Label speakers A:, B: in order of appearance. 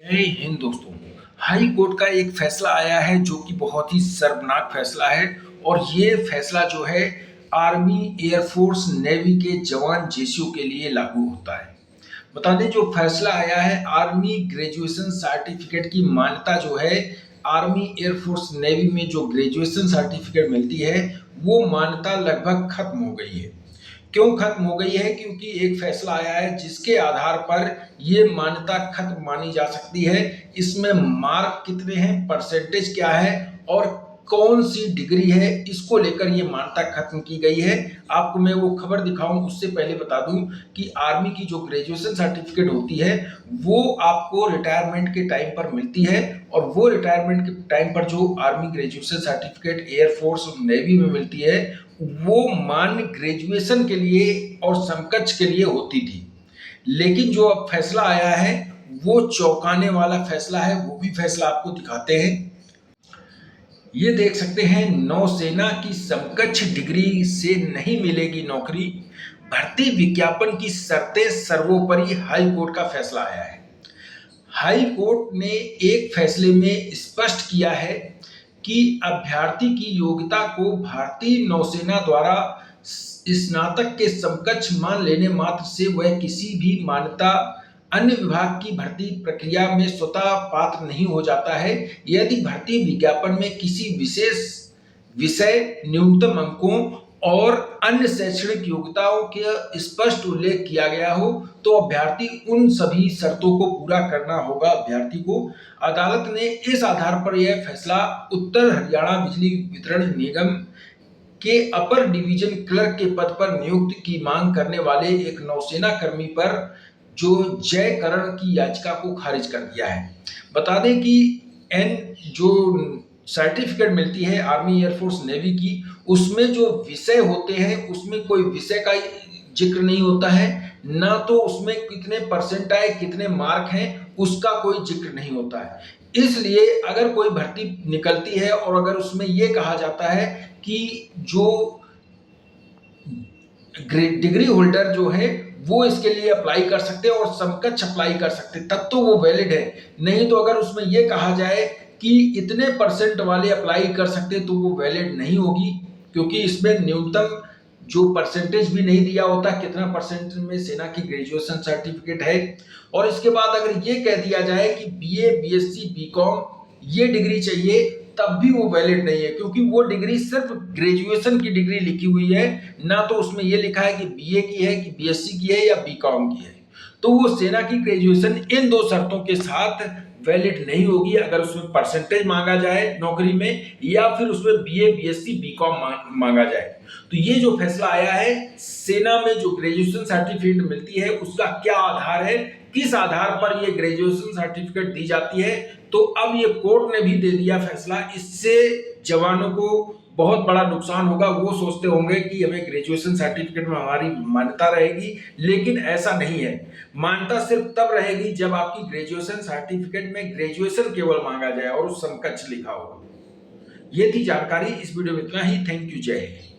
A: जय हिंद दोस्तों। High court का एक फैसला आया है जो कि बहुत ही शर्मनाक फैसला है। और ये फैसला जो है आर्मी, एयरफोर्स, नेवी के जवान जेसीओ के लिए लागू होता है। बता दें, जो फैसला आया है, आर्मी ग्रेजुएशन सर्टिफिकेट की मान्यता जो है, आर्मी, एयरफोर्स, नेवी में जो ग्रेजुएशन सर्टिफिकेट मिलती है वो मान्यता लगभग खत्म हो गई है। क्यों खत्म हो गई है? क्योंकि एक फैसला आया है जिसके आधार पर ये मान्यता खत्म मानी जा सकती है। इसमें मार्क कितने हैं, परसेंटेज क्या है और कौन सी डिग्री है, इसको लेकर ये मान्यता खत्म की गई है। आपको मैं वो खबर दिखाऊं उससे पहले बता दूं कि आर्मी की जो ग्रेजुएशन सर्टिफिकेट होती है वो आपको रिटायरमेंट के टाइम पर मिलती है। और वो रिटायरमेंट के टाइम पर जो आर्मी ग्रेजुएशन सर्टिफिकेट एयरफोर्स और नेवी में मिलती है वो मान्य ग्रेजुएशन के लिए और समकक्ष के लिए होती थी। लेकिन जो अब फैसला आया है वो चौंकाने वाला फैसला है। वो भी फैसला आपको दिखाते हैं। ये देख सकते हैं, नौसेना की समकक्ष डिग्री से नहीं मिलेगी नौकरी, भर्ती विज्ञापन की शर्तें सर्वोपरि। हाई कोर्ट का फैसला आया है। हाई कोर्ट ने एक फैसले में स्पष्ट किया है कि अभ्यर्थी की योग्यता को भारतीय नौसेना द्वारा स्नातक के समकक्ष मान लेने मात्र से वह किसी भी मान्यता अन्य विभाग की भर्ती प्रक्रिया में स्वतः पात्र नहीं हो जाता है यदि भर्ती विज्ञापन में किसी विशेष विषय, न्यूनतम अंकों और अन्य शैक्षणिक योग्यताओं के स्पष्ट उल्लेख किया गया हो तो अभ्यर्थी उन सभी शर्तों को पूरा करना होगा अभ्यर्थी को। अदालत ने इस आधार पर यह फैसला उत्तर हरियाणा बिजली वितरण निगम के अपर डिवीजन क्लर्क के पद पर नियुक्ति की मांग करने वाले एक नौसेना कर्मी पर जो जयकरण की याचिका को खारिज कर दिया है। बता दें कि जो सर्टिफिकेट मिलती है आर्मी, एयरफोर्स, नेवी की, उसमें जो विषय होते हैं उसमें कोई विषय का जिक्र नहीं होता है, ना तो उसमें कितने परसेंट आए, कितने मार्क हैं, उसका कोई जिक्र नहीं होता है। इसलिए अगर कोई भर्ती निकलती है और अगर उसमें यह कहा जाता है कि जो डिग्री होल्डर जो है वो इसके लिए अप्लाई कर सकते हैं और समकक्ष अप्लाई कर सकते हैं, तब तो वो वैलिड है। नहीं तो अगर उसमें यह कहा जाए कि इतने परसेंट वाले अप्लाई कर सकते हैं तो वो वैलिड नहीं होगी, क्योंकि इसमें न्यूनतम जो परसेंटेज भी नहीं दिया होता कितना परसेंट में सेना की ग्रेजुएशन सर्टिफिकेट है। और इसके बाद अगर ये कह दिया जाए कि बीए, बीएससी, बीकॉम ये डिग्री चाहिए, तब भी वो वैलिड नहीं है, क्योंकि वो डिग्री सिर्फ ग्रेजुएशन की डिग्री लिखी हुई है, ना तो उसमें ये लिखा है कि बीए की है, कि बीएससी की है या बीकॉम की है। तो वो सेना की ग्रेजुएशन इन दो शर्तों के साथ वैलिड नहीं होगी अगर उसमें परसेंटेज मांगा जाए नौकरी में, या फिर उसमें बीए, बीएससी, बीकॉम मांगा जाए। तो ये जो फैसला आया है, सेना में जो ग्रेजुएशन सर्टिफिकेट मिलती है उसका क्या आधार है, किस आधार पर ये ग्रेजुएशन सर्टिफिकेट दी जाती है, तो अब ये कोर्ट ने भी दे दिया फैसला। इससे जवानों को बहुत बड़ा नुकसान होगा। वो सोचते होंगे कि हमें ग्रेजुएशन सर्टिफिकेट में हमारी मान्यता रहेगी, लेकिन ऐसा नहीं है। मान्यता सिर्फ तब रहेगी जब आपकी ग्रेजुएशन सर्टिफिकेट में ग्रेजुएशन केवल मांगा जाए और उस समकक्ष लिखा होगा। ये थी जानकारी। इस वीडियो में इतना ही। Thank you. जय हिंद।